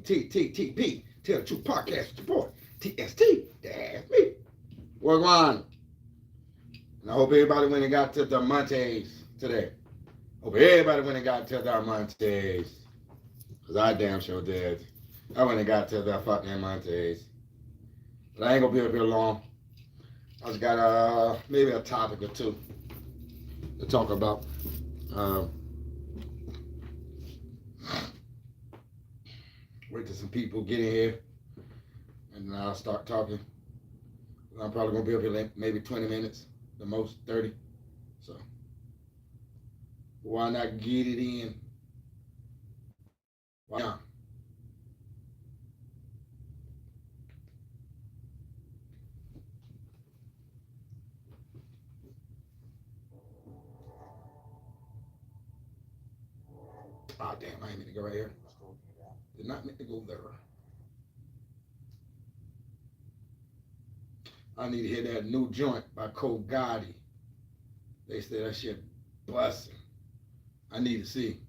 TTTP, Tell the Truth Podcast with your boy, TST. That's me. What's going on? And I hope everybody went and got to the Montes today. Hope everybody went and got to the Montes. Because I damn sure did. I went and got to the fucking Montes. But I ain't going to be up here long. I just got maybe a topic or two to talk about. Wait till some people get in here and then I'll start talking. I'm probably going to be up here like maybe 20 minutes, the most 30. So why not get it in? Why not? Oh, damn, I ain't meant to go right here. Did not meant to go there. I need to hear that new joint by Cole Gotti. They say that shit busting. I need to see.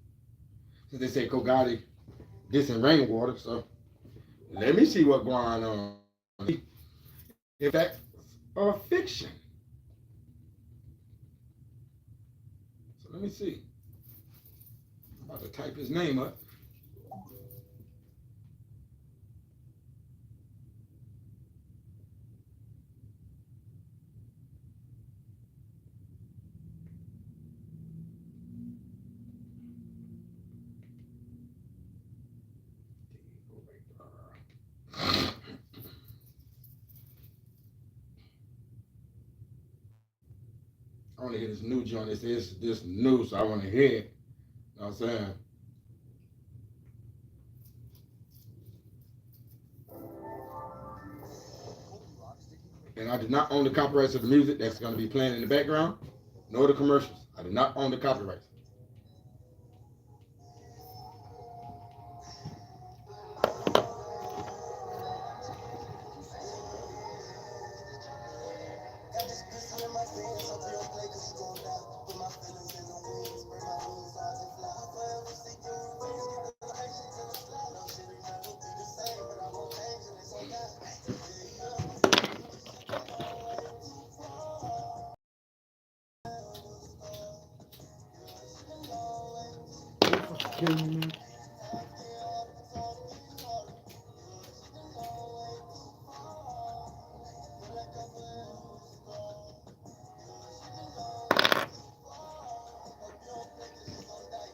Since they say Cole Gotti dissing Rainwater, so let me see what's going on. If that's fiction. So let me see. I'm about to type his name up. I want to hear this new joint. It's this new, so I want to hear it. You know what I'm saying? And I do not own the copyrights of the music that's going to be playing in the background, nor the commercials. I do not own the copyrights.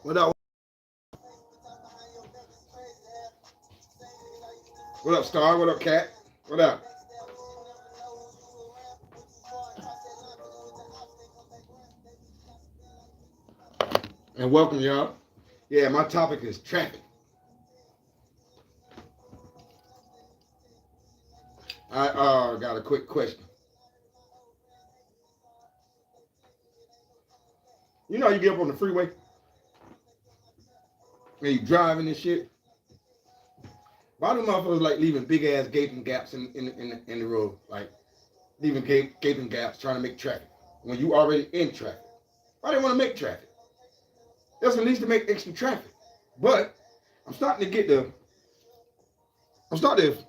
What up? What up, Star? What up, Cat? What up? And welcome, y'all. Yeah, my topic is traffic. I got a quick question. You know, you get up on the freeway and you driving and shit. Why do motherfuckers like leaving big ass gaping gaps in the road? Like leaving gaping gaps trying to make traffic when you already in traffic. Why do they want to make traffic? That's what needs to make extra traffic. But I'm starting to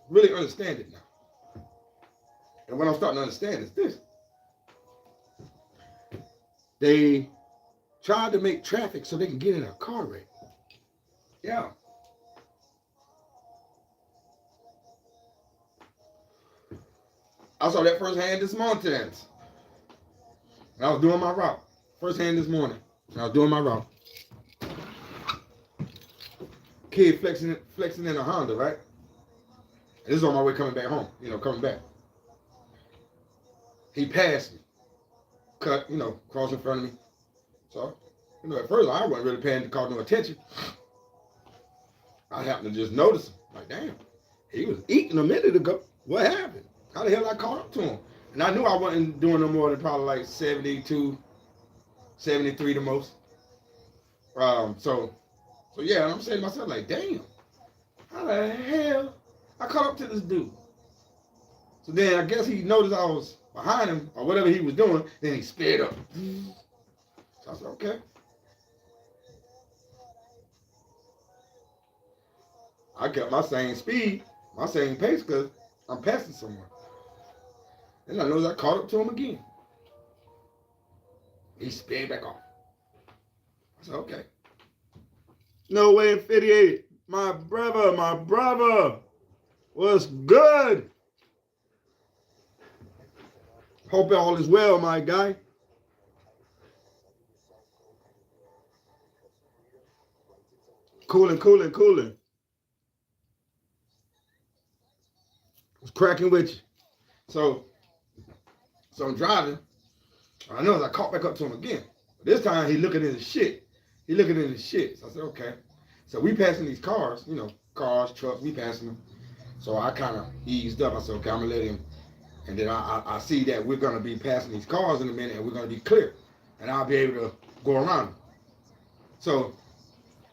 really understand it now. And what I'm starting to understand is this. They tried to make traffic so they can get in a car wreck. Yeah. I saw that firsthand this morning. I was doing my route. Firsthand this morning. I was doing my route. Kid flexing in a Honda, right? And this is on my way coming back home, coming back. He passed me. Cut, crossed in front of me. So, at first I wasn't really paying no attention. I happened to just notice him. Like, damn, he was eating a minute ago. What happened? How the hell I caught up to him? And I knew I wasn't doing no more than probably like 72, 73 the most. So yeah, and I'm saying to myself, like, damn, how the hell I caught up to this dude? So then I guess he noticed I was behind him or whatever he was doing, then he sped up. So I said, okay. I kept my same speed, my same pace, because I'm passing someone. And I noticed I caught up to him again. He sped back off. I said, okay. No way, 58. My brother. What's good? Hope all is well, my guy. Cooling. Was cracking with you. So I'm driving. I know as I caught back up to him again. But this time he looking in his shit. So I said, okay. So we passing these cars, you know, cars, trucks, we passing them. So I kind of eased up. I said, okay, I'm gonna let him. And then I see that we're gonna be passing these cars in a minute, and we're gonna be clear, and I'll be able to go around them. So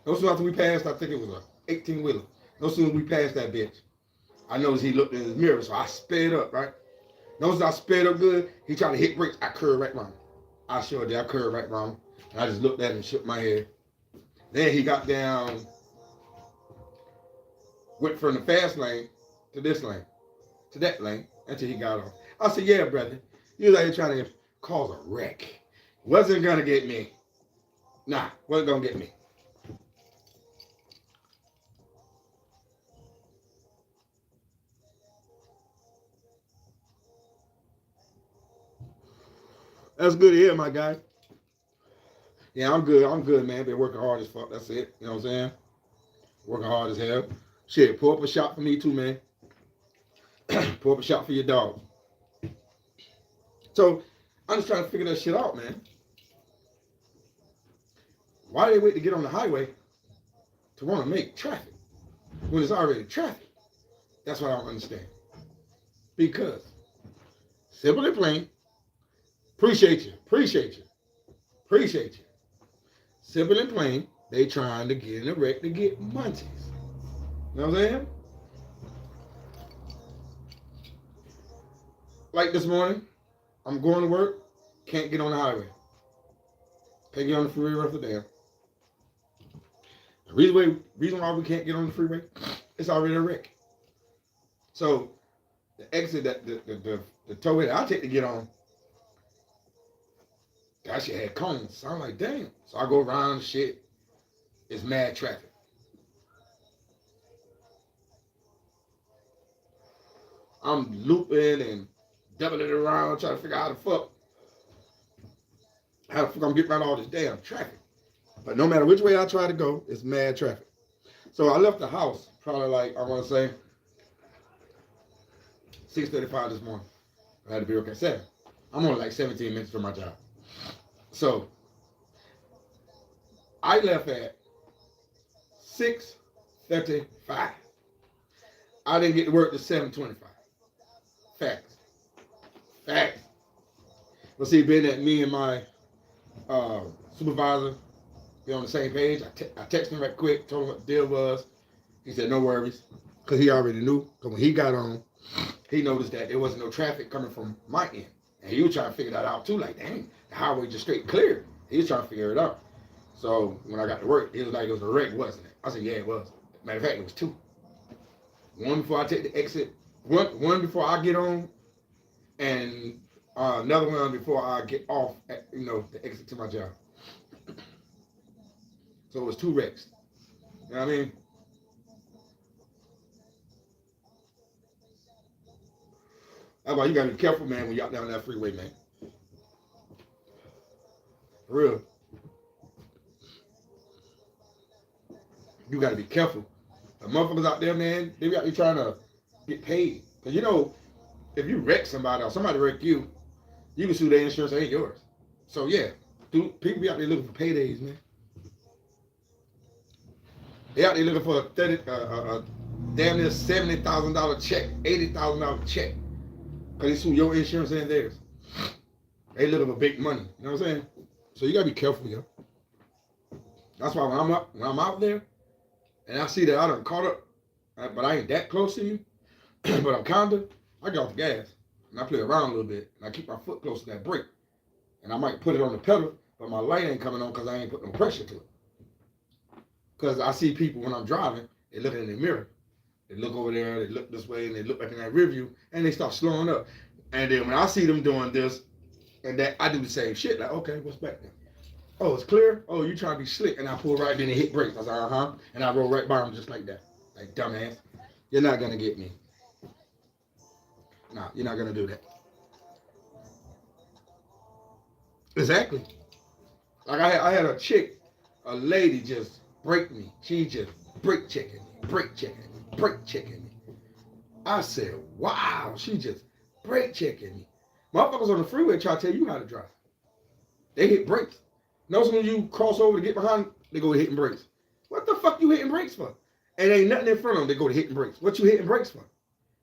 no sooner after we passed, I think it was a 18-wheeler. No sooner we passed that bitch, I noticed he looked in his mirror, so I sped up, right? Notice I sped up good. He tried to hit brakes. I curved right around him. I sure did. I curved right around him. And I just looked at him and shook my head. Then he got down, went from the fast lane to this lane, to that lane, until he got off. I said, yeah, brother. You was out here trying to cause a wreck. Wasn't going to get me. Nah, wasn't going to get me. That's good to hear, my guy. Yeah, I'm good, man. Been working hard as fuck. That's it. You know what I'm saying? Working hard as hell. Shit, pull up a shot for me too, man. Pull up a shot for your dog. So, I'm just trying to figure that shit out, man. Why do they wait to get on the highway to want to make traffic when it's already traffic? That's what I don't understand. Because, simple and plain, appreciate you. Simple and plain, they trying to get in a wreck to get munchies. You know what I'm saying? Like this morning, I'm going to work, can't get on the highway. Can't get on the freeway worth a damn. The reason why we can't get on the freeway, it's already a wreck. So the exit that the tollway that I take to get on, that shit had cones. So I'm like, damn. So I go around the shit. It's mad traffic. I'm looping and doubling it around, trying to figure out how the fuck I'm getting around all this damn traffic. But no matter which way I try to go, it's mad traffic. So I left the house probably like, I want to say, 6:35 this morning. I had to be okay at 7. I'm only like 17 minutes from my job. So I left at 6:35. I didn't get to work till 7:25. Facts. But see, being that me and my supervisor, we on the same page, I texted him right quick, told him what the deal was. He said, no worries, because he already knew. Because when he got on, he noticed that there wasn't no traffic coming from my end. And he was trying to figure that out too. Like, dang, the highway just straight clear. He was trying to figure it out. So when I got to work, he was like, it was a wreck, wasn't it? I said, yeah, it was. Matter of fact, it was 2. One before I take the exit, one before I get on, and another one before I get off at, the exit to my job. So it was 2 wrecks. You know what I mean? That's why you gotta be careful, man, when you're out down that freeway, man. For real. You gotta be careful. The motherfuckers out there, man, they be out there trying to get paid. Because if you wreck somebody or somebody wreck you, you can sue their insurance, it ain't yours. So yeah, people be out there looking for paydays, man. They out there looking for a damn near $70,000 check, $80,000 check. Because they sue your insurance and theirs. They looking for big money. You know what I'm saying? So you gotta be careful, yo. That's why when I'm out there and I see that I done caught up, but I ain't that close to you, but I'm kinda, I get off the gas and I play around a little bit and I keep my foot close to that brake. And I might put it on the pedal, but my light ain't coming on because I ain't putting no pressure to it. Because I see people when I'm driving, they looking in the mirror. They look over there, they look this way, and they look back in that rear view, and they start slowing up. And then when I see them doing this and that, I do the same shit. Like, okay, what's back there? Oh, it's clear? Oh, you trying to be slick. And I pull right, then they hit brakes. I said, uh-huh. And I roll right by them just like that. Like, dumbass. You're not going to get me. Nah, you're not going to do that. Exactly. Like, I had a chick, a lady just break me. She just brake checking me. I said, wow, she just brake checking me. Motherfuckers on the freeway try to tell you how to drive. They hit brakes. Notice when you cross over to get behind, they go hitting brakes. What the fuck you hitting brakes for? And ain't nothing in front of them, they go to hitting brakes. What you hitting brakes for?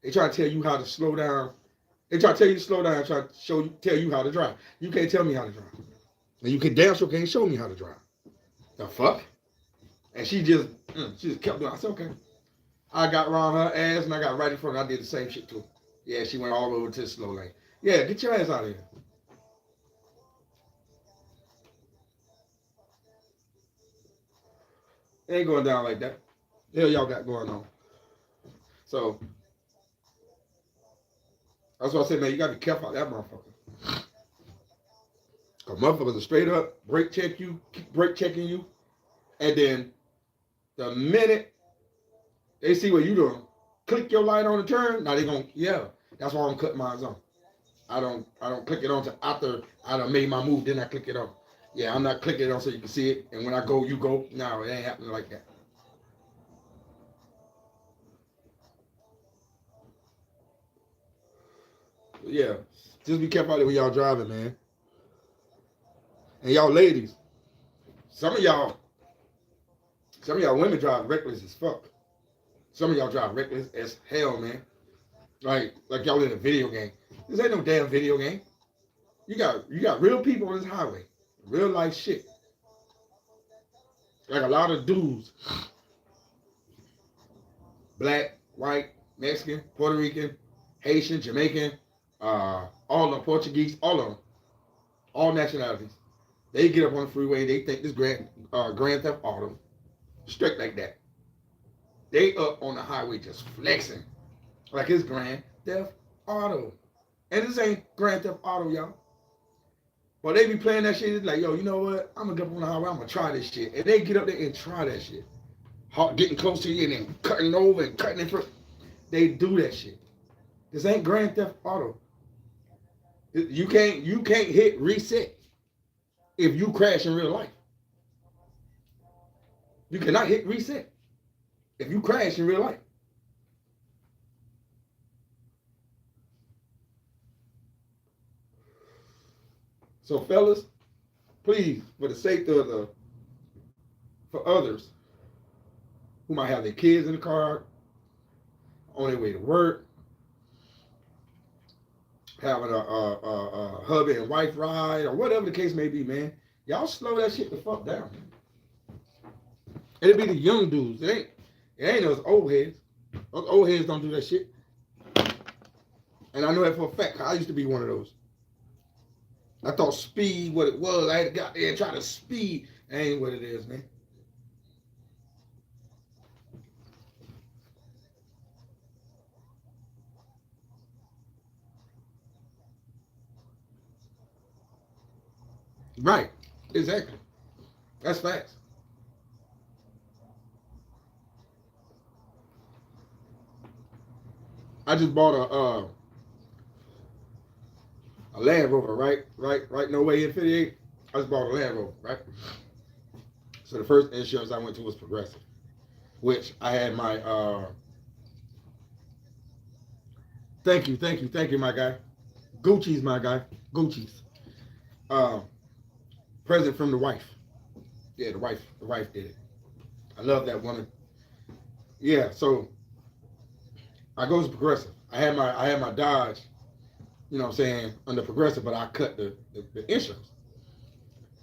They try to tell you how to slow down. They try to tell you to slow down, try to tell you how to drive. You can't tell me how to drive. And you can damn sure can't show me how to drive. The fuck? And she just kept doing. I said, okay. I got around her ass and I got right in front of her. I did the same shit too. Yeah, she went all over to the slow lane. Yeah, get your ass out of here. It ain't going down like that. The hell y'all got going on? So, that's what I said, man, you gotta be careful out that motherfucker. Cause motherfuckers are straight up brake checking you, and then the minute they see what you doing, click your light on the turn, now they gonna, yeah. That's why I'm cutting mine on. I don't click it on till after I done made my move, then I click it on. Yeah, I'm not clicking it on so you can see it, and when I go, you go. No, it ain't happening like that. But yeah, just be careful out there when y'all driving, man. And y'all ladies, some of y'all women drive reckless as fuck. Some of y'all drive reckless as hell, man. Like y'all in a video game. This ain't no damn video game. You got real people on this highway. Real life shit. Like a lot of dudes. Black, white, Mexican, Puerto Rican, Haitian, Jamaican, all of them, Portuguese, all of them. All nationalities. They get up on the freeway, they think this Grand Theft Auto. Straight like that. They up on the highway just flexing. Like it's Grand Theft Auto. And this ain't Grand Theft Auto, y'all. But they be playing that shit. It's like, yo, you know what? I'm going to get up on the highway. I'm going to try this shit. And they get up there and try that shit. Getting close to you and then cutting over and cutting in front. They do that shit. This ain't Grand Theft Auto. You can't hit reset if you crash in real life. You cannot hit reset if you crash in real life. So fellas, please, for the sake of for others who might have their kids in the car, on their way to work, having a hubby and wife ride, or whatever the case may be, man, y'all slow that shit the fuck down. It'll be the young dudes. It ain't those old heads. Those old heads don't do that shit. And I know that for a fact. I used to be one of those. I thought speed what it was. I had to get out there and try to speed. That ain't what it is, man. Right. Exactly. That's facts. I just bought a Land Rover, right, no way in 58. I just bought a Land Rover, right? So the first insurance I went to was Progressive, which I had my thank you, my guy. Gucci's my guy. Gucci's. Present from the wife. Yeah, the wife did it. I love that woman. Yeah, so I go to Progressive. I had my Dodge, you know what I'm saying, under Progressive, but I cut the insurance.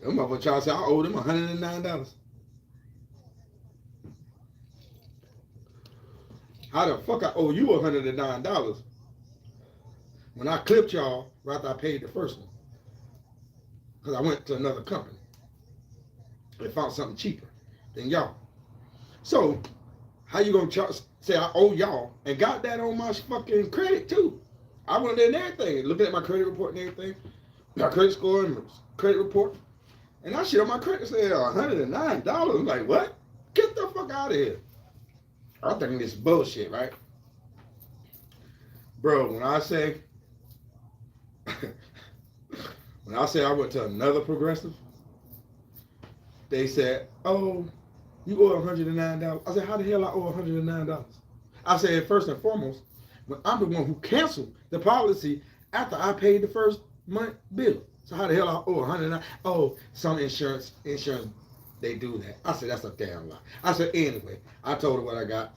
Them motherfuckers try to say I owe them $109. How the fuck I owe you $109 when I clipped y'all right after I paid the first one? Because I went to another company and found something cheaper than y'all. So How you gonna say I owe y'all and got that on my fucking credit too? I went there and everything, looking at my credit report and everything, my credit score and my credit report, and that shit on my credit said $109. I'm like, what? Get the fuck out of here! I'm thinking this bullshit, right, bro? When I say, I went to another Progressive, they said, oh, you owe $109. I said, how the hell I owe $109? I said, first and foremost, when I'm the one who canceled the policy after I paid the first month bill. So how the hell I owe $109? Oh, some insurance, they do that. I said, that's a damn lie. I said, anyway, I told her what I got.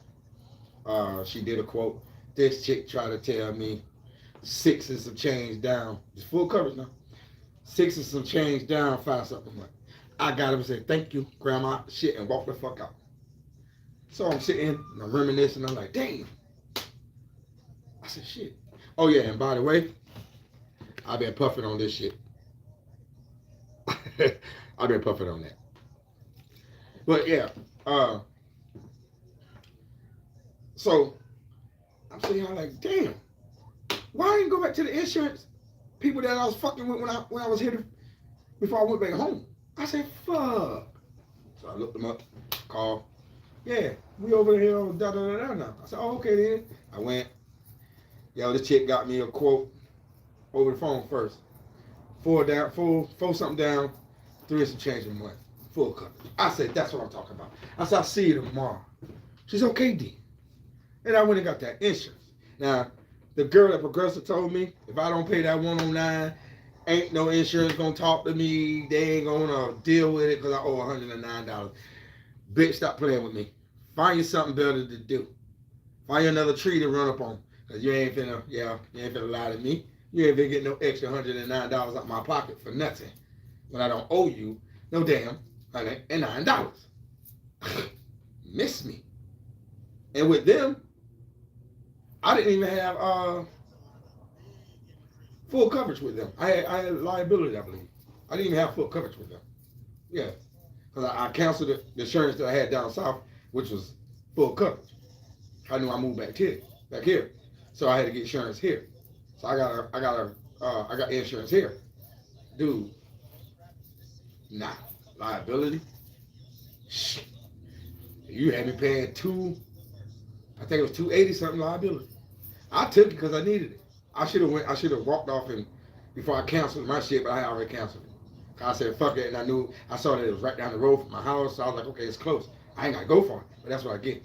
She did a quote. This chick tried to tell me 6 and some change down. It's full coverage now. 6 and some change down, 5 something like. I got him and said, thank you, grandma, shit, and walk the fuck out. So I'm sitting and I'm reminiscing. I'm like, damn. I said, shit. Oh, yeah, and by the way, I've been puffing on this shit. I've been puffing on that. But, yeah. So I'm sitting here like, damn. Why I didn't go back to the insurance people that I was fucking with when I was here before I went back home? I said, fuck. So I looked them up, called. Yeah, we over here on da-da-da-da now. I said, oh, okay then. I went. Yo, this chick got me a quote over the phone first. 4 something down, 3 some change in month. Full coverage. I said, that's what I'm talking about. I said, I'll see you tomorrow. She said, okay, D. And I went and got that insurance. Now, the girl at Progressive told me, if I don't pay that 109, ain't no insurance gonna talk to me. They ain't gonna deal with it because I owe $109. Bitch, stop playing with me. Find you something better to do. Find you another tree to run up on. Because you ain't finna lie to me. You ain't finna get no extra $109 out my pocket for nothing. When I don't owe you no damn $109. Miss me. And with them, I didn't even have full coverage with them. I had liability, I believe. I didn't even have full coverage with them. Yeah. Because I canceled the insurance that I had down south, which was full coverage. I knew I moved back here. So I had to get insurance here. So I got insurance here. Dude. Nah. Liability. Shit. You had me paying I think it was $280 something liability. I took it because I needed it. I should have walked off before I canceled my shit, but I had already canceled it. I said, fuck it, and I saw that it was right down the road from my house, so I was like, okay, it's close. I ain't got to go for it, but that's what I get.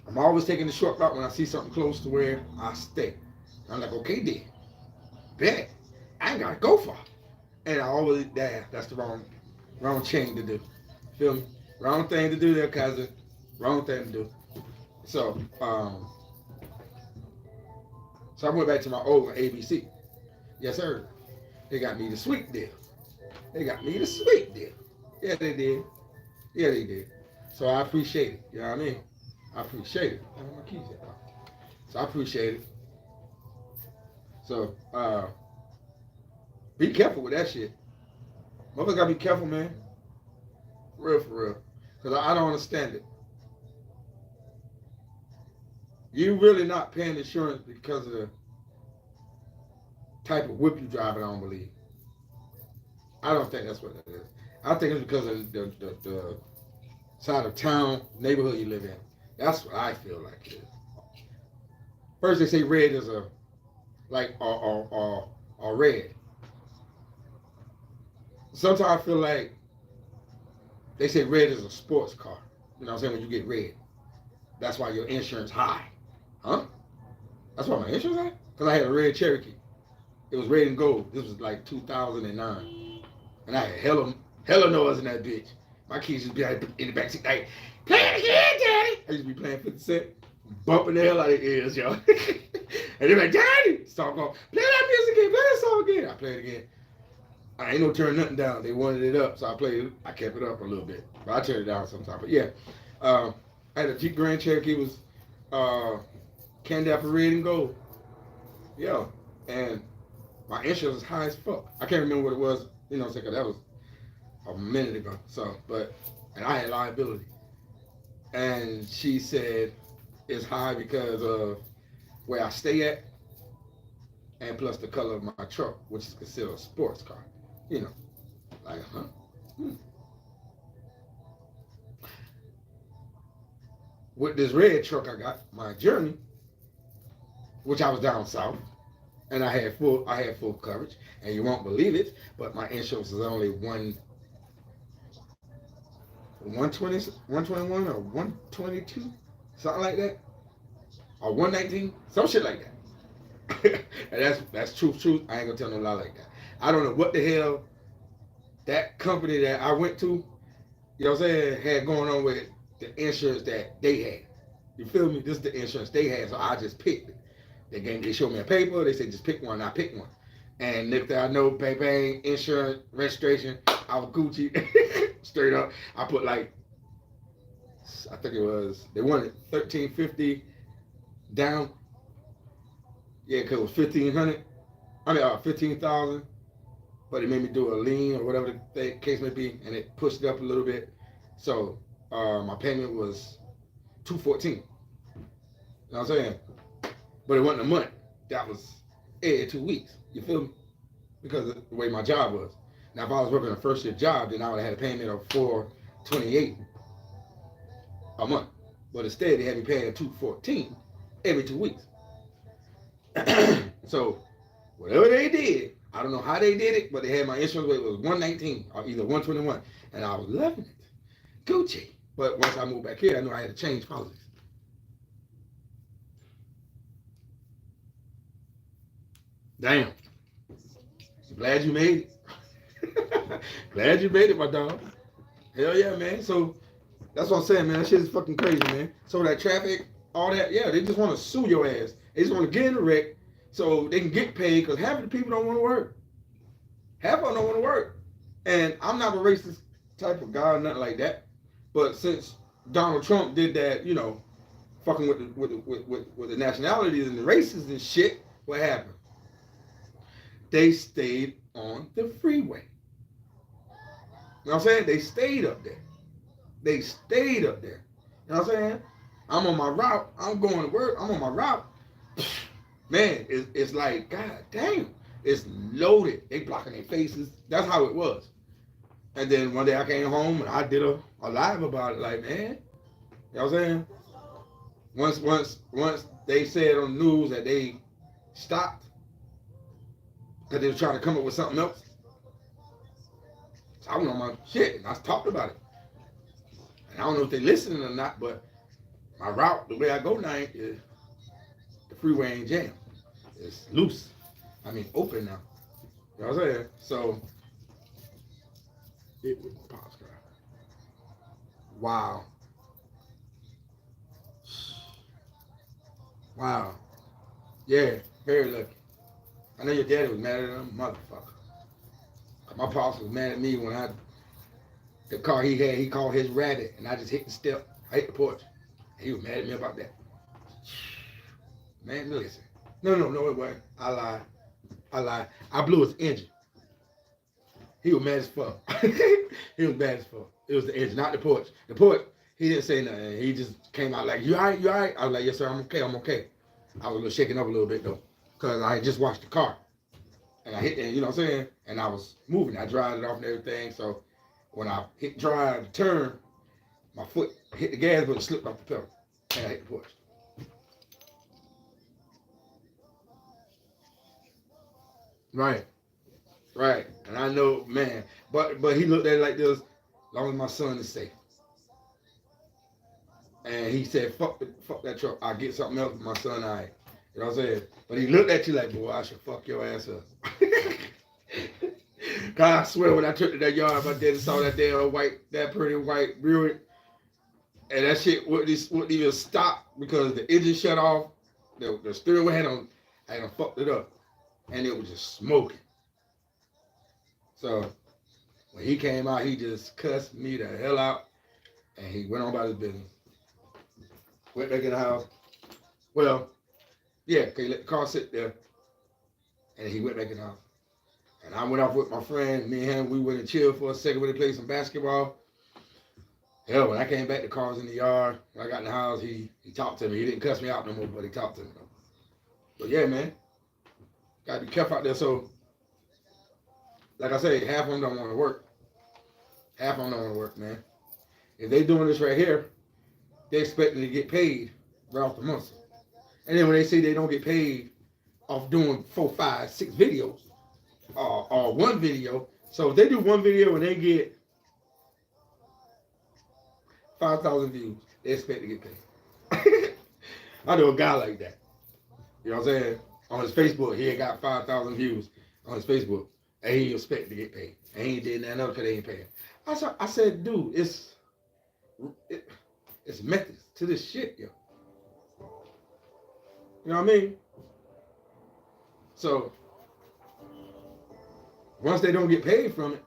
I'm always taking the short route when I see something close to where I stay. I'm like, okay, then. Bet. I ain't got to go for it. And I always, that's the wrong chain to do. Feel me? Wrong thing to do there, cousin. Wrong thing to do. So I went back to my old one, ABC. Yes, sir. They got me the sweet deal. Yeah, they did. So I appreciate it. You know what I mean? I appreciate it. I don't know my keys yet. So I appreciate it. So be careful with that shit. Motherfuckers gotta be careful, man. For real. Because I don't understand it. You really not paying insurance because of the type of whip you drive, I don't believe. I don't think that's what that is. I think it's because of the side of town, neighborhood you live in. That's what I feel like it is. First they say red is or red. Sometimes I feel like they say red is a sports car. You know what I'm saying? When you get red. That's why your insurance high. Huh? That's why my insurance high? Because I had a red Cherokee. It was red and gold. This was like 2009. And I had hella noise in that bitch. My kids just be in the backseat like, play it again, Daddy. I used to be playing 50 Cent, bumping the hell out of their ears, yo. And they're like, Daddy, start going, play that music again, play that song again. I played it again. I ain't no turn nothing down. They wanted it up, so I kept it up a little bit. But I turned it down sometimes. But yeah, I had a Jeep Grand Cherokee. It was candy apple red and gold. Yeah, and my insurance was high as fuck. I can't remember what it was. You know, because that was a minute ago. So, and I had liability. And she said it's high because of where I stay at, and plus the color of my truck, which is considered a sports car. You know, like, huh? Hmm. With this red truck I got, my Journey, which I was down south, and I had full coverage, and you won't believe it, but my insurance is only 120, 121 or 122, something like that, or 119, some shit like that. And that's truth. I ain't gonna tell no lie like that. I don't know what the hell that company that I went to, you know what I'm saying, had going on with the insurance that they had. You feel me? This is the insurance they had, so I just picked it. They showed me a paper. They said just pick one. I picked one. And next thing I know, bang, insurance, registration, I was Gucci. Straight up. I put like, I think it was, they wanted 1350 down. Yeah, because it was 1500. I mean, 15,000. But it made me do a lien or whatever the case may be, and it pushed it up a little bit. So my payment was 214. You know what I'm saying? But it wasn't a month. That was 2 weeks. You feel me? Because of the way my job was. Now, if I was working a first shift job, then I would have had a payment of $428 a month. But instead, they had me paying $214 every 2 weeks. So, whatever they did, I don't know how they did it, but they had my insurance rate was 119 or either 121, and I was loving it. Gucci. But once I moved back here, I knew I had to change policies. Damn. Glad you made it. Glad you made it, my dog. Hell yeah, man. So that's what I'm saying, man. That shit is fucking crazy, man. So that traffic, all that, yeah, they just want to sue your ass. They just want to get in the wreck so they can get paid because half of the people don't want to work. Half of them don't want to work. And I'm not a racist type of guy or nothing like that. But since Donald Trump did that, you know, fucking with the nationalities and the races and shit, what happened? They stayed on the freeway. You know what I'm saying? They stayed up there. They stayed up there. You know what I'm saying? I'm on my route. I'm going to work. I'm on my route. Man, it's like, God damn. It's loaded. They blocking their faces. That's how it was. And then one day I came home and I did a live about it. Like, man, you know what I'm saying? Once they said on the news that they stopped because they were trying to come up with something else. So I went on my shit and I talked about it. And I don't know if they're listening or not, but my route, the way I go now, is the freeway ain't jammed. It's loose. I mean, open now. You know what I'm saying? So, it was pops cry. Wow. Wow. Yeah, very lucky. I know your daddy was mad at him, motherfucker. My pops was mad at me when the car he had, he called his rabbit, and I just hit the step. I hit the porch. He was mad at me about that. Man, listen. No, it wasn't. I lied. I blew his engine. He was mad as fuck. He was mad as fuck. It was the engine, not the porch. The porch, he didn't say nothing. He just came out like, you all right? You all right? I was like, yes, sir, I'm okay. I was a little shaken up a little bit, though, because I had just washed the car. And I hit it, you know what I'm saying? And I was moving. I dried it off and everything. So when I hit drive, turn, my foot hit the gas, but it slipped off the pedal. And I hit the porch. Right. And I know, man. But he looked at it like this, as long as my son is safe. And he said, fuck that truck. I'll get something else with my son, all right. You know what I'm saying? But he looked at you like, boy, I should fuck your ass up. God, I swear, when I took to that yard, my daddy saw that that pretty white Buick, and that shit wouldn't even stop because the engine shut off. The steering wheel had fucked it up, and it was just smoking. So when he came out, he just cussed me the hell out, and he went on about his business. Went back in the house. Well, yeah, he let the car sit there, and he went back in the house. And I went off with my friend. Me and him, we went and chilled for a second. We played some basketball. Hell, when I came back, the car was in the yard. When I got in the house, he talked to me. He didn't cuss me out no more, but he talked to me. But yeah, man, gotta be careful out there. So, like I say, half of them don't want to work. Half of them don't want to work, man. If they doing this right here, they expecting to get paid right off the muscle. And then when they say they don't get paid off doing 4, 5, 6 videos or one video, so if they do one video and they get 5,000 views, they expect to get paid. I know a guy like that. You know what I'm saying? On his Facebook, he ain't got 5,000 views on his Facebook, and he expect to get paid. And he ain't did nothing else because they ain't paying. I said, dude, it's methods to this shit, yo. You know what I mean? So, once they don't get paid from it,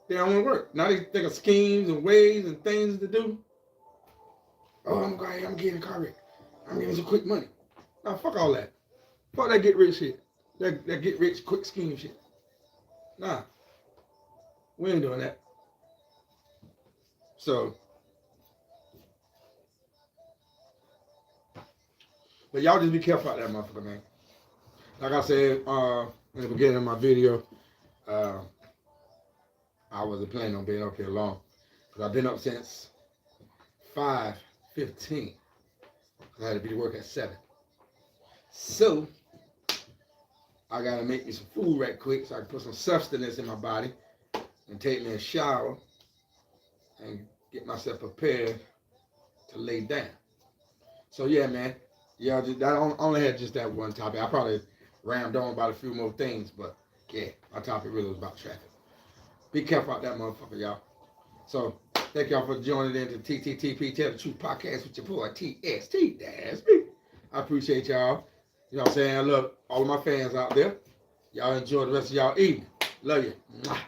they don't want to work. Now they think of schemes and ways and things to do. Oh, I'm getting a car wreck. I'm getting some quick money. Now, fuck all that. Fuck that get rich shit. That get rich quick scheme shit. Nah. We ain't doing that. So, but y'all just be careful out there, motherfucker, man. Like I said in the beginning of my video, I wasn't planning on being up here long. Because I've been up since 5:15. I had to be to work at 7. So, I got to make me some food right quick so I can put some sustenance in my body and take me a shower and get myself prepared to lay down. So, yeah, man. Yeah, I only had just that one topic. I probably rammed on about a few more things, but yeah, my topic really was about traffic. Be careful out that motherfucker, y'all. So, thank y'all for joining in to TTTP Tell the Truth Podcast with your boy TST. That's me. I appreciate y'all. You know what I'm saying? Look, all of my fans out there, y'all enjoy the rest of y'all evening. Love you. Mwah.